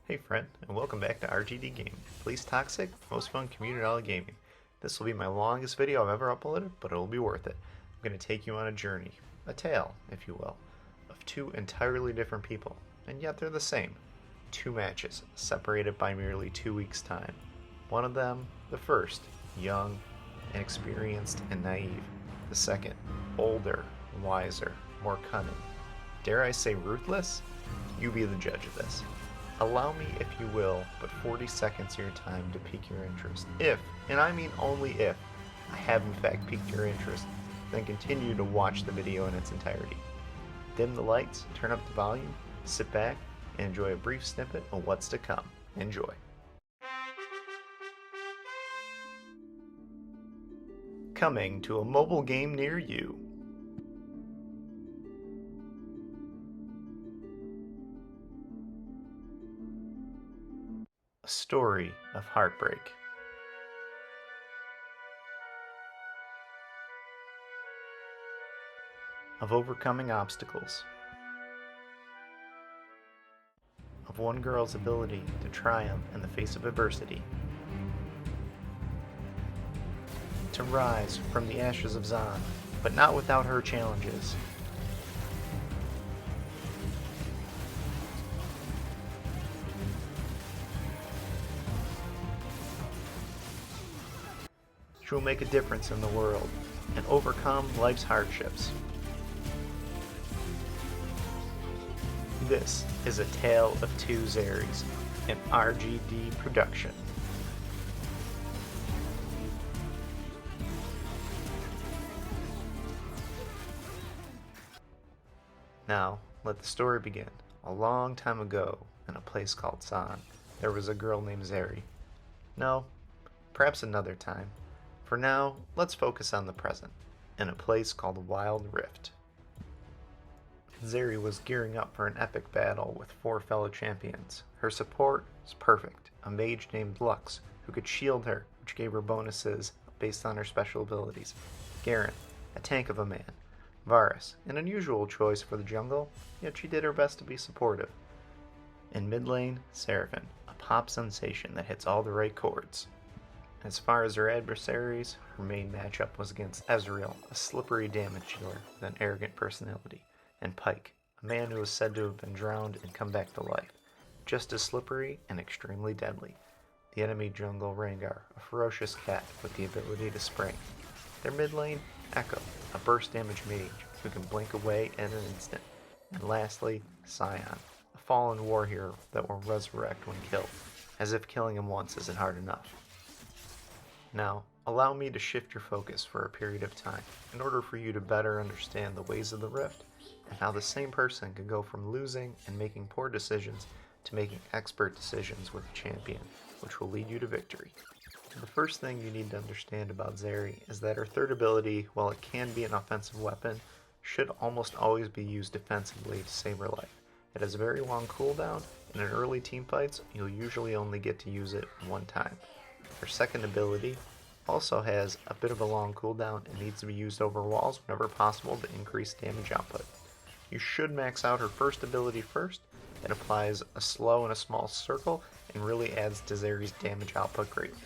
Hey friend, and welcome back to RGD Gaming, the least toxic, most fun community in all of gaming. This will be my longest video I've ever uploaded, but it will be worth it. I'm going to take you on a journey, a tale, if you will, of two entirely different people, and yet they're the same. Two matches, separated by merely 2 weeks' time. One of them, the first, young, inexperienced, and naive. The second, older, wiser, more cunning. Dare I say ruthless? You be the judge of this. Allow me, if you will, but 40 seconds of your time to pique your interest. If, and I mean only if, I have in fact piqued your interest, then continue to watch the video in its entirety. Dim the lights, turn up the volume, sit back, and enjoy a brief snippet of what's to come. Enjoy. Coming to a mobile game near you. A story of heartbreak. Of overcoming obstacles. Of one girl's ability to triumph in the face of adversity. To rise from the ashes of Zon, but not without her challenges. She will make a difference in the world and overcome life's hardships. This is A Tale of Two Zeris, an RGD production. Now, let the story begin. A long time ago, in a place called Zon, there was a girl named Zeri. No, perhaps another time. For now, let's focus on the present, in a place called Wild Rift. Zeri was gearing up for an epic battle with 4 fellow champions. Her support was perfect, a mage named Lux, who could shield her, which gave her bonuses based on her special abilities. Garen, a tank of a man. Varus, an unusual choice for the jungle, yet she did her best to be supportive. In mid lane, Seraphine, a pop sensation that hits all the right chords. As far as her adversaries, her main matchup was against Ezreal, a slippery damage dealer with an arrogant personality, and Pyke, a man who was said to have been drowned and come back to life, just as slippery and extremely deadly. The enemy jungle Rengar, a ferocious cat with the ability to spring. Their mid lane, Echo, a burst damage mage who can blink away in an instant. And lastly, Sion, a fallen war hero that will resurrect when killed, as if killing him once isn't hard enough. Now, allow me to shift your focus for a period of time in order for you to better understand the ways of the Rift and how the same person can go from losing and making poor decisions to making expert decisions with a champion, which will lead you to victory. The first thing you need to understand about Zeri is that her third ability, while it can be an offensive weapon, should almost always be used defensively to save her life. It has a very long cooldown, and in early teamfights, you'll usually only get to use it one time. Her second ability also has a bit of a long cooldown and needs to be used over walls whenever possible to increase damage output. You should max out her first ability first. It applies a slow in a small circle and really adds to Zeri's damage output greatly.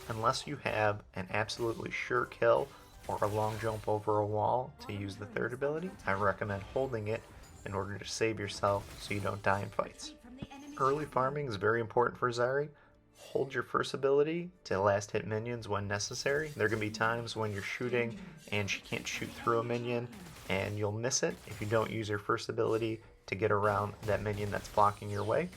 Unless you have an absolutely sure kill or a long jump over a wall to use the third ability, I recommend holding it in order to save yourself so you don't die in fights. Early farming is very important for Zeri. Hold your first ability to last hit minions when necessary. There can be times when you're shooting and she can't shoot through a minion and you'll miss it if you don't use your first ability to get around that minion that's blocking your way.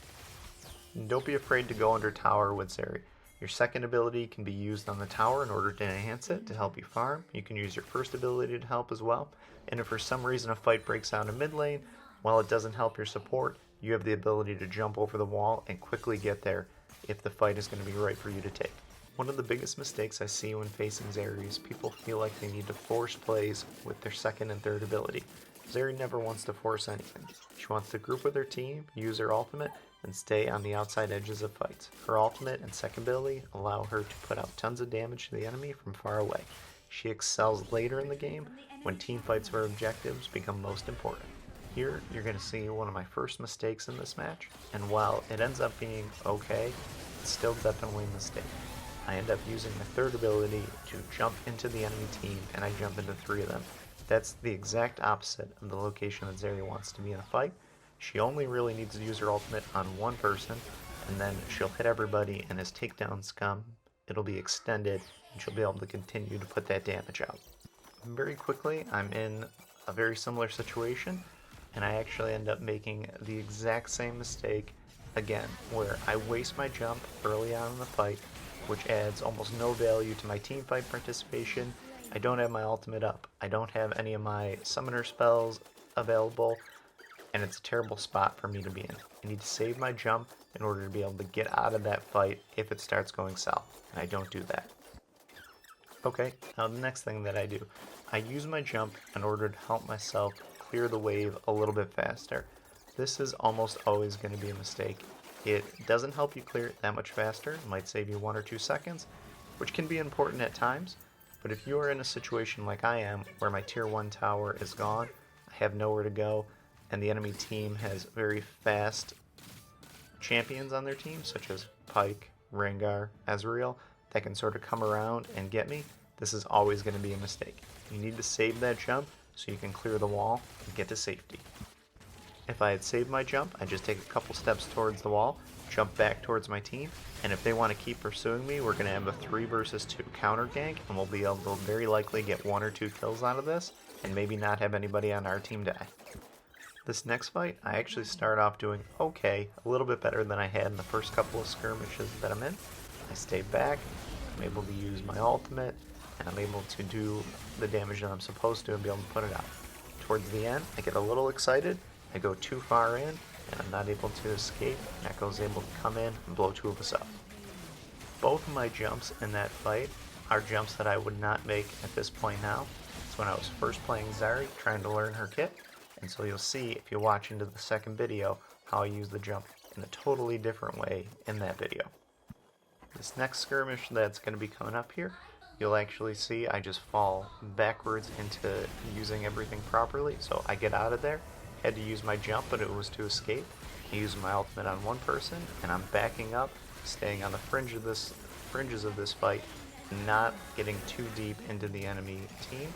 And don't be afraid to go under tower with Zeri. Your second ability can be used on the tower in order to enhance it to help you farm. You can use your first ability to help as well. And if for some reason a fight breaks out in mid lane, while it doesn't help your support, you have the ability to jump over the wall and quickly get there if the fight is going to be right for you to take. One of the biggest mistakes I see when facing Zeri is people feel like they need to force plays with their second and third ability. Zeri never wants to force anything. She wants to group with her team, use her ultimate, and stay on the outside edges of fights. Her ultimate and second ability allow her to put out tons of damage to the enemy from far away. She excels later in the game when team fights for objectives become most important. Here, you're going to see one of my first mistakes in this match, and while it ends up being okay, it's still definitely a mistake. I end up using my third ability to jump into the enemy team, and I jump into 3 of them. That's the exact opposite of the location that Zeri wants to be in a fight. She only really needs to use her ultimate on one person, and then she'll hit everybody, and as takedown scum, it'll be extended, and she'll be able to continue to put that damage out. Very quickly, I'm in a very similar situation, and I actually end up making the exact same mistake again, where I waste my jump early on in the fight, which adds almost no value to my team fight participation. I don't have my ultimate up, I don't have any of my summoner spells available, and it's a terrible spot for me to be in. I need to save my jump in order to be able to get out of that fight if it starts going south, and I don't do that. Okay, now the next thing that I do, I use my jump in order to help myself clear the wave a little bit faster. This is almost always going to be a mistake. It doesn't help you clear it that much faster, it might save you 1 or 2 seconds, which can be important at times, but if you are in a situation like I am, where my tier 1 tower is gone, I have nowhere to go, and the enemy team has very fast champions on their team, such as Pyke, Rengar, Ezreal, that can sort of come around and get me, this is always going to be a mistake. You need to save that jump so you can clear the wall and get to safety. If I had saved my jump, I'd just take a couple steps towards the wall, jump back towards my team, and if they want to keep pursuing me, we're going to have a 3 versus 2 counter gank, and we'll be able to very likely get 1 or 2 kills out of this, and maybe not have anybody on our team die. This next fight, I actually start off doing okay, a little bit better than I had in the first couple of skirmishes that I'm in. I stay back, I'm able to use my ultimate, and I'm able to do the damage that I'm supposed to and be able to put it out. Towards the end, I get a little excited, I go too far in, and I'm not able to escape, and Echo's able to come in and blow 2 of us up. Both of my jumps in that fight are jumps that I would not make at this point now. It's when I was first playing Zeri, trying to learn her kit, and so you'll see if you watch into the second video how I use the jump in a totally different way in that video. This next skirmish that's going to be coming up here, you'll actually see I just fall backwards into using everything properly, so I get out of there, had to use my jump, but it was to escape. I use my ultimate on one person, and I'm backing up, staying on the fringes of this fight, not getting too deep into the enemy team.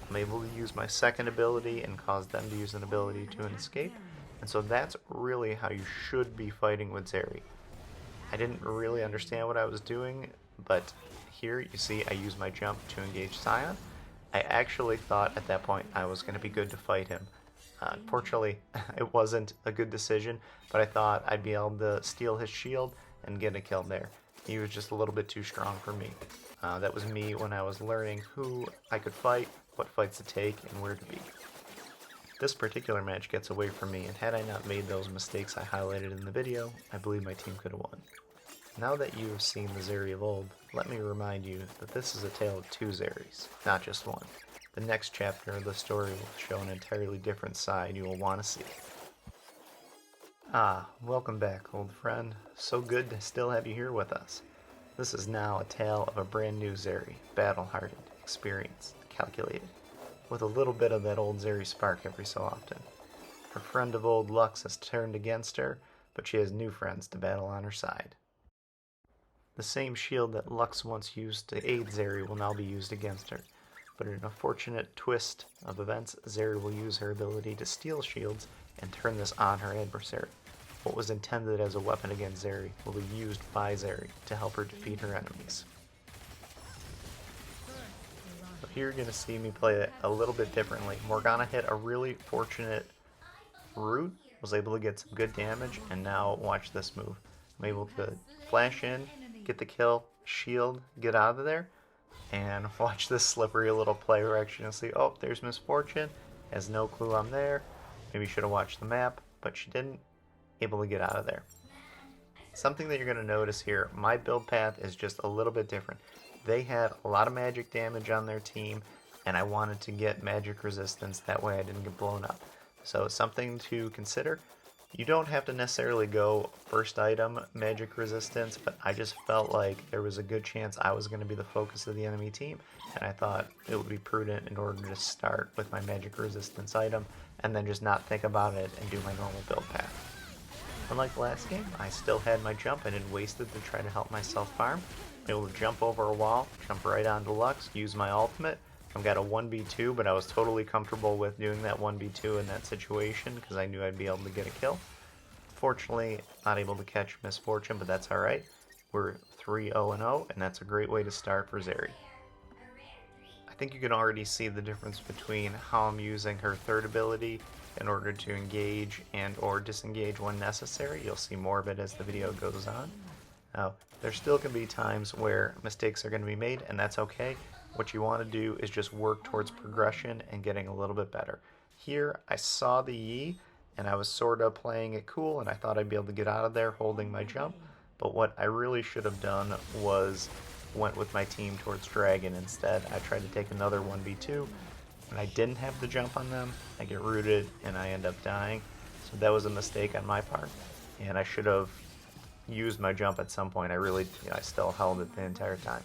I'm able to use my second ability and cause them to use an ability to escape, and so that's really how you should be fighting with Zeri. I didn't really understand what I was doing, but here you see I use my jump to engage Sion. I actually thought at that point I was going to be good to fight him. Unfortunately, it wasn't a good decision, but I thought I'd be able to steal his shield and get a kill there. He was just a little bit too strong for me. That was me when I was learning who I could fight, what fights to take, and where to be. This particular match gets away from me, and had I not made those mistakes I highlighted in the video, I believe my team could have won. Now that you have seen the Zeri of old, let me remind you that this is a tale of 2 Zeris, not just one. The next chapter of the story will show an entirely different side you will want to see. Ah, welcome back, old friend. So good to still have you here with us. This is now a tale of a brand new Zeri, battle-hardened, experienced, calculated, with a little bit of that old Zeri spark every so often. Her friend of old Lux has turned against her, but she has new friends to battle on her side. The same shield that Lux once used to aid Zeri will now be used against her, but in a fortunate twist of events, Zeri will use her ability to steal shields and turn this on her adversary. What was intended as a weapon against Zeri will be used by Zeri to help her defeat her enemies. So here you're going to see me play it a little bit differently. Morgana hit a really fortunate root, was able to get some good damage, and now watch this move. I'm able to flash in, get the kill, shield, get out of there, and watch this slippery little play where actually you'll see, oh, there's Misfortune, has no clue I'm there, maybe should have watched the map, but she didn't, able to get out of there. Something that you're going to notice here, my build path is just a little bit different. They had a lot of magic damage on their team, and I wanted to get magic resistance, that way I didn't get blown up. So something to consider, You don't have to necessarily go first item magic resistance, but I just felt like there was a good chance I was going to be the focus of the enemy team, and I thought it would be prudent in order to just start with my magic resistance item and then just not think about it and do my normal build path. Unlike the last game, I still had my jump. I didn't waste it to try to help myself farm. I'm able to jump over a wall, jump right onto Lux, use my ultimate. I've got a 1v2, but I was totally comfortable with doing that 1v2 in that situation because I knew I'd be able to get a kill. Fortunately, not able to catch Misfortune, but that's alright. We're 3-0-0, and that's a great way to start for Zeri. I think you can already see the difference between how I'm using her third ability in order to engage and or disengage when necessary. You'll see more of it as the video goes on. Now, there still can be times where mistakes are going to be made, and that's okay. What you want to do is just work towards progression and getting a little bit better. Here, I saw the Yi, and I was sort of playing it cool, and I thought I'd be able to get out of there holding my jump. But what I really should have done was went with my team towards Dragon instead. I tried to take another 1v2, and I didn't have the jump on them. I get rooted, and I end up dying. So that was a mistake on my part, and I should have used my jump at some point. I still held it the entire time.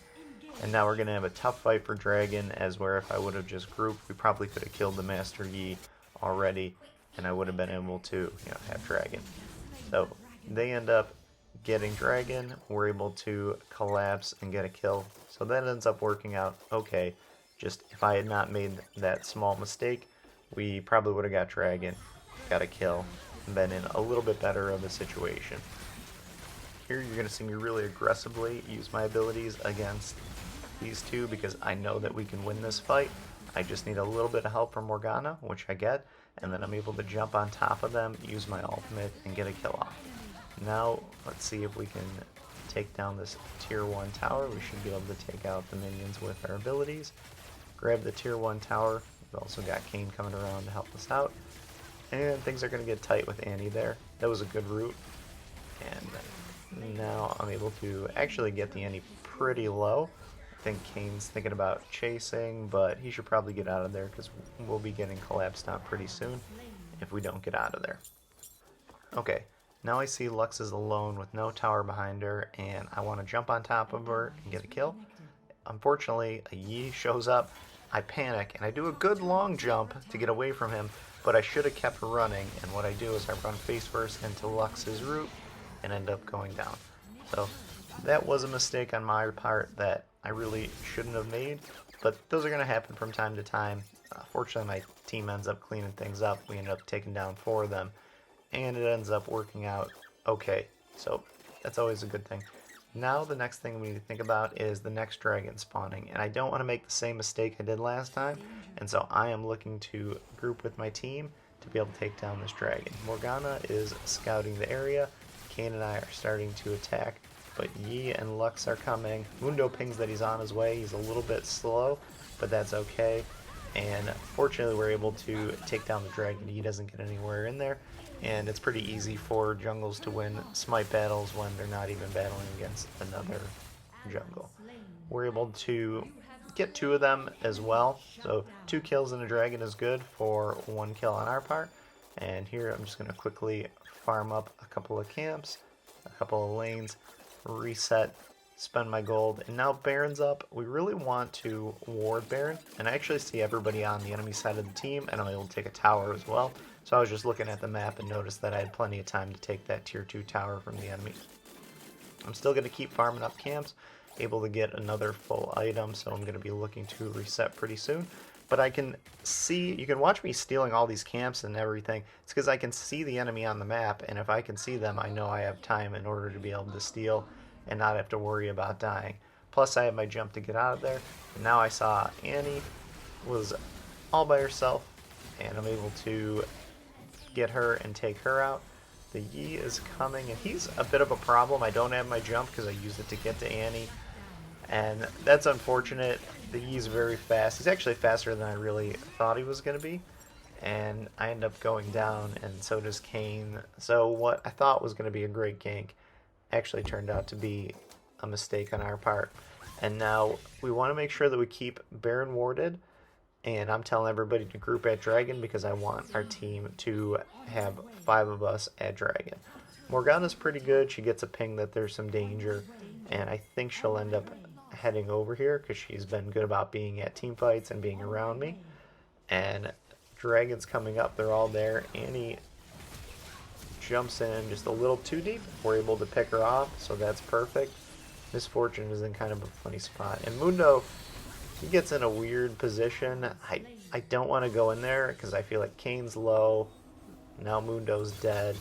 And now we're going to have a tough fight for Dragon, as where if I would have just grouped, we probably could have killed the Master Yi already, and I would have been able to, have Dragon. So they end up getting Dragon, we're able to collapse and get a kill. So that ends up working out okay. Just if I had not made that small mistake, we probably would have got Dragon, got a kill, and been in a little bit better of a situation. Here you're going to see me really aggressively use my abilities against these two because I know that we can win this fight. I just need a little bit of help from Morgana, which I get, and then I'm able to jump on top of them, use my ultimate, and get a kill off. Now, let's see if we can take down this tier 1 tower. We should be able to take out the minions with our abilities. Grab the tier 1 tower. We've also got Kayn coming around to help us out. And things are going to get tight with Annie there. That was a good route. And now I'm able to actually get the Annie pretty low. I think Kayn's thinking about chasing, but he should probably get out of there because we'll be getting collapsed on pretty soon if we don't get out of there. Okay, now I see Lux is alone with no tower behind her, and I want to jump on top of her and get a kill. Unfortunately, a Yi shows up. I panic, and I do a good long jump to get away from him, but I should have kept running, and what I do is I run face first into Lux's route and end up going down. So that was a mistake on my part that I really shouldn't have made, but those are going to happen from time to time. Fortunately, my team ends up cleaning things up. We end up taking down 4 of them, and it ends up working out okay. So that's always a good thing. Now the next thing we need to think about is the next dragon spawning, and I don't want to make the same mistake I did last time, and so I am looking to group with my team to be able to take down this dragon. Morgana is scouting the area. Kayn and I are starting to attack, but Yi and Lux are coming. Mundo pings that he's on his way. He's a little bit slow, but that's okay. And fortunately, we're able to take down the dragon. He doesn't get anywhere in there, and it's pretty easy for jungles to win smite battles when they're not even battling against another jungle. We're able to get 2 of them as well, so 2 kills in a dragon is good for 1 kill on our part. And here I'm just going to quickly farm up a couple of camps, a couple of lanes, reset, spend my gold, and now Baron's up. We really want to ward Baron, and I actually see everybody on the enemy side of the team, and I'm able to take a tower as well. So I was just looking at the map and noticed that I had plenty of time to take that tier 2 tower from the enemy. I'm still going to keep farming up camps, able to get another full item, so I'm going to be looking to reset pretty soon. But I can see, you can watch me stealing all these camps and everything. It's because I can see the enemy on the map, and if I can see them, I know I have time in order to be able to steal and not have to worry about dying. Plus, I have my jump to get out of there. And now I saw Annie was all by herself, and I'm able to get her and take her out. The Yi is coming, and he's a bit of a problem. I don't have my jump because I used it to get to Annie, and that's unfortunate. The Yi's very fast. He's actually faster than I really thought he was going to be, and I end up going down, and so does Kayn. So what I thought was going to be a great gank actually turned out to be a mistake on our part. And now we want to make sure that we keep Baron warded, and I'm telling everybody to group at Dragon because I want our team to have 5 of us at Dragon. Morgana's pretty good. She gets a ping that there's some danger, and I think she'll end up heading over here because she's been good about being at team fights and being around me. And Dragon's coming up. They're all there. Annie jumps in just a little too deep. We're able to pick her off, so that's perfect. Misfortune is in kind of a funny spot. And Mundo, he gets in a weird position. I don't want to go in there because I feel like Kane's low. Now Mundo's dead.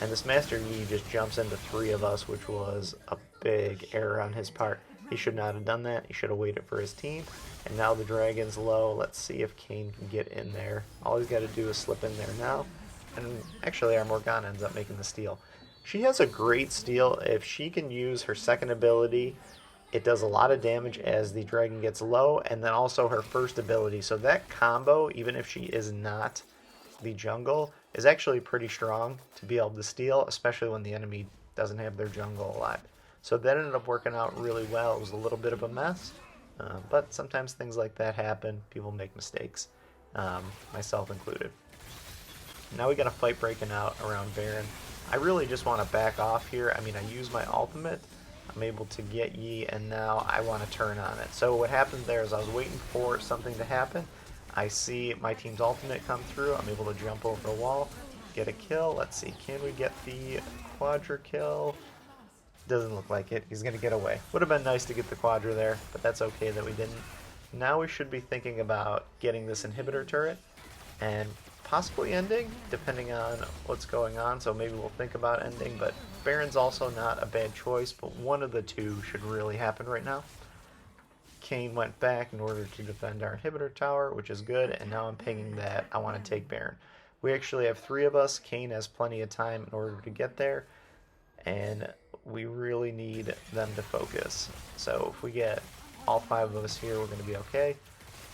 And this Master Yi just jumps into 3 of us, which was a big error on his part. He should not have done that. He should have waited for his team. And now the Dragon's low. Let's see if Kane can get in there. All he's got to do is slip in there now. And actually our Morgana ends up making the steal. She has a great steal. If she can use her second ability, it does a lot of damage as the Dragon gets low, and then also her first ability. So that combo, even if she is not the jungle, is actually pretty strong to be able to steal, especially when the enemy doesn't have their jungle alive. So that ended up working out really well. It was a little bit of a mess, but sometimes things like that happen. People make mistakes, myself included. Now we got a fight breaking out around Baron. I really just want to back off here. I mean, I use my ultimate. I'm able to get Yi, and now I want to turn on it. So what happened there is I was waiting for something to happen. I see my team's ultimate come through. I'm able to jump over the wall, get a kill. Let's see, can we get the quadra kill? Doesn't look like it. He's going to get away. Would have been nice to get the quadra there, but that's okay that we didn't. Now we should be thinking about getting this inhibitor turret and possibly ending, depending on what's going on. So maybe we'll think about ending, but Baron's also not a bad choice, but one of the two should really happen right now. Kane went back in order to defend our inhibitor tower, which is good, and now I'm pinging that I want to take Baron. We actually have 3 of us. Kane has plenty of time in order to get there, and we really need them to focus. So if we get all 5 of us here, we're going to be okay.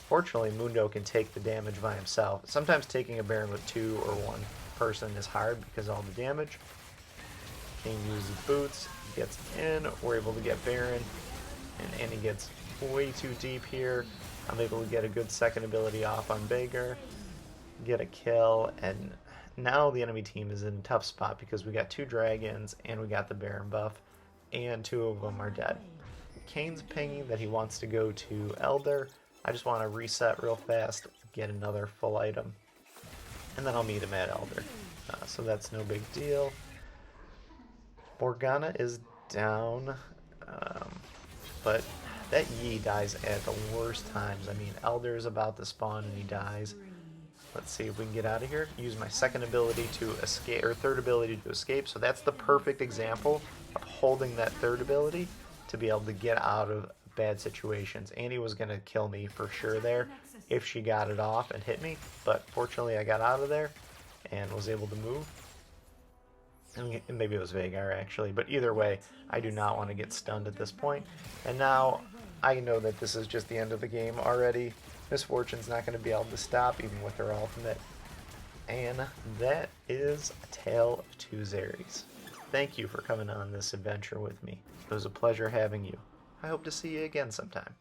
Fortunately, Mundo can take the damage by himself. Sometimes taking a Baron with 2 or 1 person is hard because of all the damage. Kane uses boots, gets in, we're able to get Baron, and Annie gets way too deep here. I'm able to get a good second ability off on Bager, get a kill, and now the enemy team is in a tough spot because we got 2 dragons and we got the Baron buff, and 2 of them are dead. Kane's pinging that he wants to go to Elder. I just want to reset real fast, get another full item, and then I'll meet him at Elder. So that's no big deal. Morgana is down, but that Yi dies at the worst times. I mean, Elder's about to spawn and he dies. Let's see if we can get out of here. Use my second ability to escape, or third ability to escape. So that's the perfect example of holding that third ability to be able to get out of bad situations. Annie was going to kill me for sure there if she got it off and hit me, but fortunately I got out of there and was able to move. And maybe it was Vagar actually, but either way, I do not want to get stunned at this point. And now I know that this is just the end of the game already. Misfortune's not going to be able to stop even with her ultimate. And that is A Tale of Two Zeris. Thank you for coming on this adventure with me. It was a pleasure having you. I hope to see you again sometime.